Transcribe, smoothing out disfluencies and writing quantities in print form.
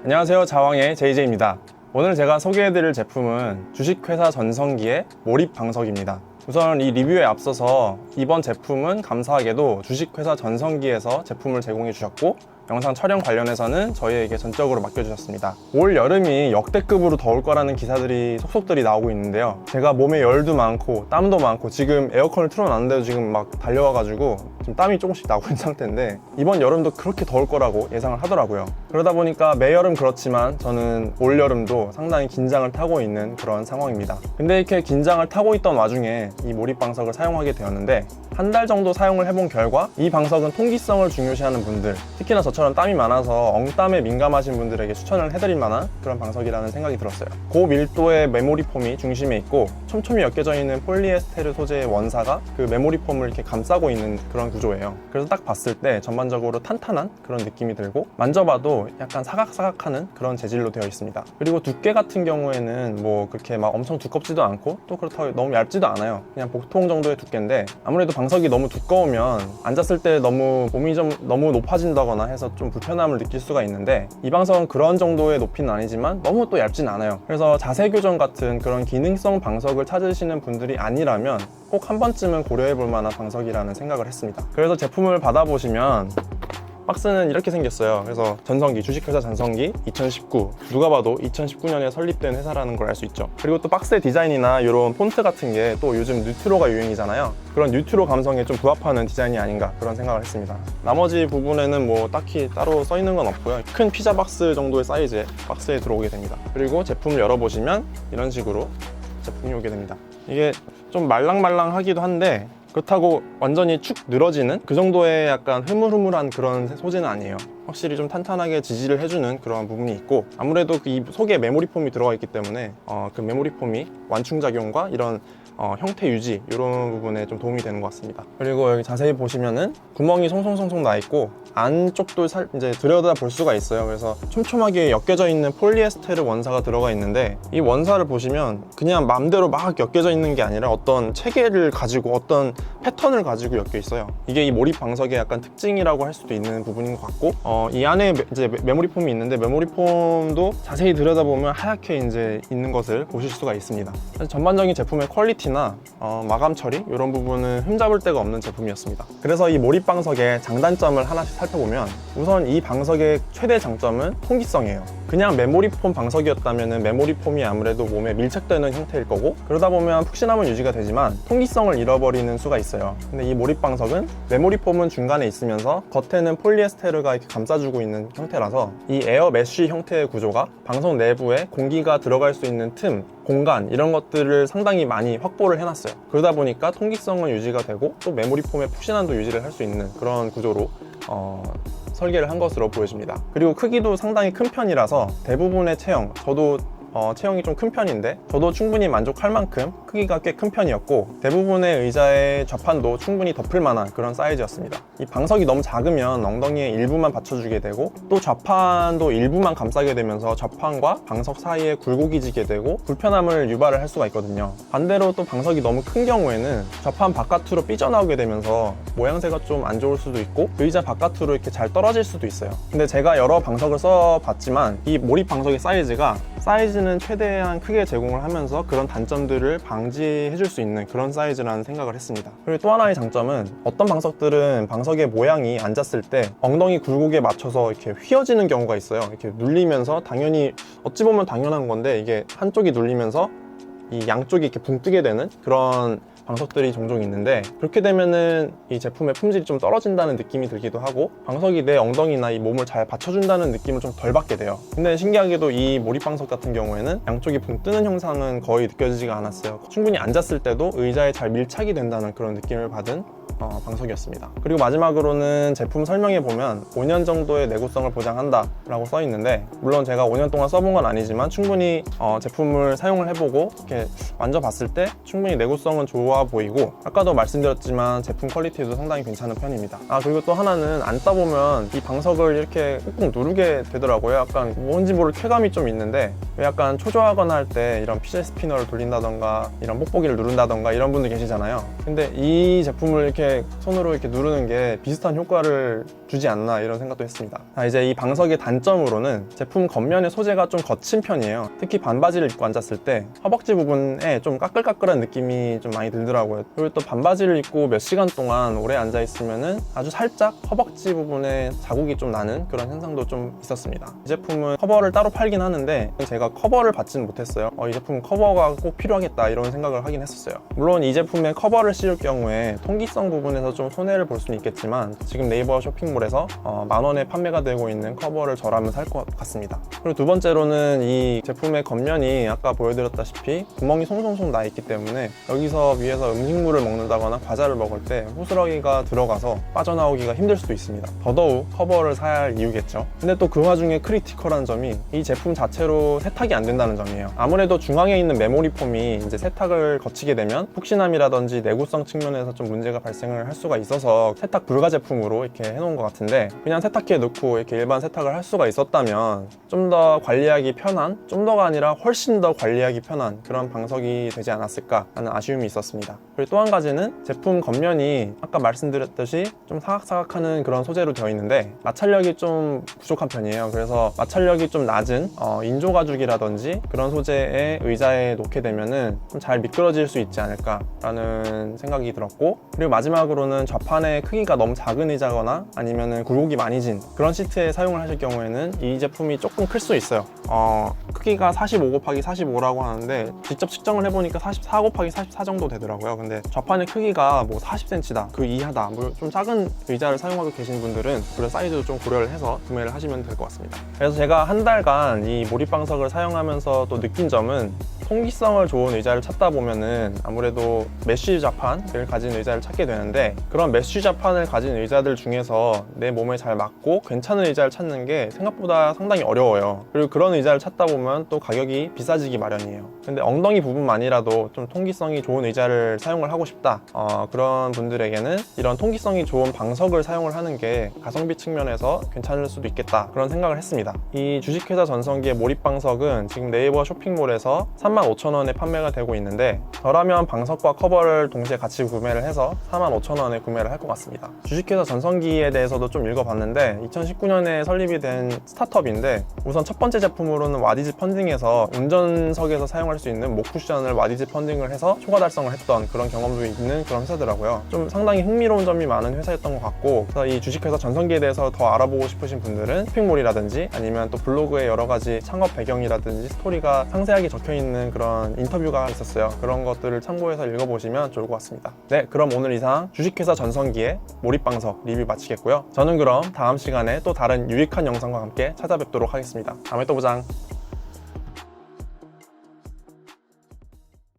안녕하세요, 자왕의 JJ입니다. 오늘 제가 소개해드릴 제품은 주식회사 전성기의 몰입 방석입니다. 우선 이 리뷰에 앞서서 이번 제품은 감사하게도 주식회사 전성기에서 제품을 제공해 주셨고, 영상 촬영 관련해서는 저희에게 전적으로 맡겨주셨습니다. 올 여름이 역대급으로 더울 거라는 기사들이 속속들이 나오고 있는데요, 제가 몸에 열도 많고 땀도 많고 지금 에어컨을 틀어놨는데도 지금 막 달려와가지고 지금 땀이 조금씩 나고 있는 상태인데, 이번 여름도 그렇게 더울 거라고 예상을 하더라고요. 그러다 보니까 매여름 그렇지만 저는 올 여름도 상당히 긴장을 타고 있는 그런 상황입니다. 근데 이렇게 긴장을 타고 있던 와중에 이 몰입 방석을 사용하게 되었는데, 한 달 정도 사용을 해본 결과 이 방석은 통기성을 중요시하는 분들, 특히나 저처럼 땀이 많아서 엉땀에 민감하신 분들에게 추천을 해드릴 만한 그런 방석이라는 생각이 들었어요. 고밀도의 메모리 폼이 중심에 있고 촘촘히 엮여져 있는 폴리에스테르 소재의 원사가 그 메모리 폼을 이렇게 감싸고 있는 그런 구조예요. 그래서 딱 봤을 때 전반적으로 탄탄한 그런 느낌이 들고, 만져봐도 약간 사각사각하는 그런 재질로 되어 있습니다. 그리고 두께 같은 경우에는 뭐 그렇게 막 엄청 두껍지도 않고 또 그렇다고 너무 얇지도 않아요. 그냥 보통 정도의 두께인데, 아무래도 방석이 너무 두꺼우면 앉았을 때 너무 몸이 좀 너무 높아진다거나 해서 좀 불편함을 느낄 수가 있는데, 이 방석은 그런 정도의 높이는 아니지만 너무 또 얇진 않아요. 그래서 자세 교정 같은 그런 기능성 방석을 찾으시는 분들이 아니라면 꼭 한 번쯤은 고려해 볼 만한 방석이라는 생각을 했습니다. 그래서 제품을 받아보시면 박스는 이렇게 생겼어요. 그래서 전성기, 주식회사 전성기 2019, 누가 봐도 2019년에 설립된 회사라는 걸 알 수 있죠. 그리고 또 박스의 디자인이나 이런 폰트 같은 게 또 요즘 뉴트로가 유행이잖아요. 그런 뉴트로 감성에 좀 부합하는 디자인이 아닌가 그런 생각을 했습니다. 나머지 부분에는 뭐 딱히 따로 써 있는 건 없고요. 큰 피자 박스 정도의 사이즈의 박스에 들어오게 됩니다. 그리고 제품을 열어보시면 이런 식으로 제품이 오게 됩니다. 이게 좀 말랑말랑하기도 한데 그렇다고 완전히 축 늘어지는 그 정도의 약간 흐물흐물한 그런 소재는 아니에요. 확실히 좀 탄탄하게 지지를 해주는 그런 부분이 있고, 아무래도 이 속에 메모리 폼이 들어가 있기 때문에 그 메모리 폼이 완충작용과 이런 형태 유지, 이런 부분에 좀 도움이 되는 것 같습니다. 그리고 여기 자세히 보시면은 구멍이 송송송송 나 있고 안쪽도 이제 들여다 볼 수가 있어요. 그래서 촘촘하게 엮여져 있는 폴리에스테르 원사가 들어가 있는데, 이 원사를 보시면 그냥 맘대로 막 엮여져 있는 게 아니라 어떤 체계를 가지고 어떤 패턴을 가지고 엮여 있어요. 이게 이 몰입 방석의 약간 특징이라고 할 수도 있는 부분인 것 같고, 이 안에 이제 메모리 폼이 있는데, 메모리 폼도 자세히 들여다보면 하얗게 이제 있는 것을 보실 수가 있습니다. 전반적인 제품의 퀄리티나 마감 처리, 이런 부분은 흠잡을 데가 없는 제품이었습니다. 그래서 이 몰입 방석의 장단점을 하나씩 살펴보면, 우선 이 방석의 최대 장점은 통기성이에요. 그냥 메모리 폼 방석이었다면 메모리 폼이 아무래도 몸에 밀착되는 형태일 거고, 그러다 보면 푹신함은 유지가 되지만 통기성을 잃어버리는 수가 있어요. 근데 이 몰입 방석은 메모리 폼은 중간에 있으면서 겉에는 폴리에스테르가 이렇게 감싸주고 있는 형태라서 이 에어 메쉬 형태의 구조가 방석 내부에 공기가 들어갈 수 있는 틈, 공간, 이런 것들을 상당히 많이 확보를 해놨어요. 그러다 보니까 통기성은 유지가 되고 또 메모리 폼의 푹신함도 유지를 할 수 있는 그런 구조로 설계를 한 것으로 보여집니다. 그리고 크기도 상당히 큰 편이라서 대부분의 체형, 저도 체형이 좀 큰 편인데 저도 충분히 만족할 만큼 크기가 꽤 큰 편이었고, 대부분의 의자의 좌판도 충분히 덮을 만한 그런 사이즈였습니다. 이 방석이 너무 작으면 엉덩이의 일부만 받쳐주게 되고, 또 좌판도 일부만 감싸게 되면서 좌판과 방석 사이에 굴곡이 지게 되고 불편함을 유발을 할 수가 있거든요. 반대로 또 방석이 너무 큰 경우에는 좌판 바깥으로 삐져나오게 되면서 모양새가 좀 안 좋을 수도 있고 의자 바깥으로 이렇게 잘 떨어질 수도 있어요. 근데 제가 여러 방석을 써봤지만 이 몰입 방석의 사이즈는 최대한 크게 제공을 하면서 그런 단점들을 방지해 줄 수 있는 그런 사이즈라는 생각을 했습니다. 그리고 또 하나의 장점은, 어떤 방석들은 방석의 모양이 앉았을 때 엉덩이 굴곡에 맞춰서 이렇게 휘어지는 경우가 있어요. 이렇게 눌리면서, 당연히 어찌 보면 당연한 건데 이게 한쪽이 눌리면서 이 양쪽이 이렇게 붕 뜨게 되는 그런 방석들이 종종 있는데, 그렇게 되면은 이 제품의 품질이 좀 떨어진다는 느낌이 들기도 하고 방석이 내 엉덩이나 이 몸을 잘 받쳐준다는 느낌을 좀 덜 받게 돼요. 근데 신기하게도 이 몰입 방석 같은 경우에는 양쪽이 붕 뜨는 현상은 거의 느껴지지가 않았어요. 충분히 앉았을 때도 의자에 잘 밀착이 된다는 그런 느낌을 받은 방석이었습니다. 그리고 마지막으로는 제품 설명에 보면 5년 정도의 내구성을 보장한다 라고 써 있는데, 물론 제가 5년 동안 써본 건 아니지만 충분히 제품을 사용을 해보고 이렇게 만져봤을 때 충분히 내구성은 좋아 보이고, 아까도 말씀드렸지만 제품 퀄리티도 상당히 괜찮은 편입니다. 그리고 또 하나는 앉다 보면 이 방석을 이렇게 꾹꾹 누르게 되더라고요. 약간 뭔지 모를 쾌감이 좀 있는데, 왜 약간 초조하거나 할 때 이런 피제 스피너를 돌린다던가 이런 뽁뽁이를 누른다던가 이런 분들 계시잖아요. 근데 이 제품을 이렇게 이렇게 손으로 이렇게 누르는 게 비슷한 효과를 주지 않나 이런 생각도 했습니다. 이제 이 방석의 단점으로는 제품 겉면의 소재가 좀 거친 편이에요. 특히 반바지를 입고 앉았을 때 허벅지 부분에 좀 까끌까끌한 느낌이 좀 많이 들더라고요. 그리고 또 반바지를 입고 몇 시간 동안 오래 앉아 있으면은 아주 살짝 허벅지 부분에 자국이 좀 나는 그런 현상도 좀 있었습니다. 이 제품은 커버를 따로 팔긴 하는데 제가 커버를 받지는 못했어요. 이 제품은 커버가 꼭 필요하겠다 이런 생각을 하긴 했었어요. 물론 이 제품에 커버를 씌울 경우에 통기성 부분에서 좀 손해를 볼 수는 있겠지만 지금 네이버 쇼핑몰에서 10,000원에 판매가 되고 있는 커버를 저라면 살 것 같습니다. 그리고 두 번째로는 이 제품의 겉면이 아까 보여드렸다시피 구멍이 송송송 나 있기 때문에 여기서 위에서 음식물을 먹는다거나 과자를 먹을 때 호스러기가 들어가서 빠져나오기가 힘들 수도 있습니다. 더더욱 커버를 사야 할 이유겠죠. 근데 또 그 와중에 크리티컬한 점이 이 제품 자체로 세탁이 안 된다는 점이에요. 아무래도 중앙에 있는 메모리 폼이 이제 세탁을 거치게 되면 푹신함이라든지 내구성 측면에서 좀 문제가 발생을 할 수가 있어서 세탁 불가 제품으로 이렇게 해놓은 것 같은데, 그냥 세탁기에 넣고 이렇게 일반 세탁을 할 수가 있었다면 좀 더 관리하기 편한, 좀 더가 아니라 훨씬 더 관리하기 편한 그런 방석이 되지 않았을까 하는 아쉬움이 있었습니다. 그리고 또 한 가지는 제품 겉면이 아까 말씀드렸듯이 좀 사각사각하는 그런 소재로 되어 있는데 마찰력이 좀 부족한 편이에요. 그래서 마찰력이 좀 낮은 인조 가죽이라든지 그런 소재의 의자에 놓게 되면은 좀 잘 미끄러질 수 있지 않을까 라는 생각이 들었고, 그리고 마지막으로는 좌판의 크기가 너무 작은 의자거나 아니면은 굴곡이 많이 진 그런 시트에 사용을 하실 경우에는 이 제품이 조금 클 수 있어요. 크기가 45×45라고 하는데 직접 측정을 해보니까 44×44 정도 되더라고요. 근데 좌판의 크기가 뭐 40cm다 그 이하다, 뭐 좀 작은 의자를 사용하고 계신 분들은 그런 사이즈도 좀 고려를 해서 구매를 하시면 될 것 같습니다. 그래서 제가 한 달간 이 몰입방석을 사용하면서 또 느낀 점은, 통기성을 좋은 의자를 찾다 보면은 아무래도 메쉬 좌판을 가진 의자를 찾게 되는데, 그런 메쉬 좌판을 가진 의자들 중에서 내 몸에 잘 맞고 괜찮은 의자를 찾는 게 생각보다 상당히 어려워요. 그리고 그런 의자를 찾다 보면 또 가격이 비싸지기 마련이에요. 근데 엉덩이 부분만이라도 좀 통기성이 좋은 의자를 사용을 하고 싶다, 그런 분들에게는 이런 통기성이 좋은 방석을 사용을 하는 게 가성비 측면에서 괜찮을 수도 있겠다, 그런 생각을 했습니다. 이 주식회사 전성기의 몰입방석은 지금 네이버 쇼핑몰에서 35,000원에 판매가 되고 있는데, 저라면 방석과 커버를 동시에 같이 구매를 해서 45,000원에 구매를 할 것 같습니다. 주식회사 전성기에 대해서도 좀 읽어봤는데 2019년에 설립이 된 스타트업인데, 우선 첫 번째 제품으로는 와디즈 펀딩에서 운전석에서 사용할 수 있는 목 쿠션을 와디즈 펀딩을 해서 초과 달성을 했던 그런 경험도 있는 그런 회사더라고요. 좀 상당히 흥미로운 점이 많은 회사였던 것 같고, 그래서 이 주식회사 전성기에 대해서 더 알아보고 싶으신 분들은 쇼핑몰이라든지 아니면 또 블로그에 여러 가지 창업 배경이라든지 스토리가 상세하게 적혀있는 그런 인터뷰가 있었어요. 그런 것들을 참고해서 읽어보시면 좋을 것 같습니다. 네, 그럼 오늘 이상 주식회사 전성기의 몰입방석 리뷰 마치겠고요. 저는 그럼 다음 시간에 또 다른 유익한 영상과 함께 찾아뵙도록 하겠습니다. 다음에 또 보자.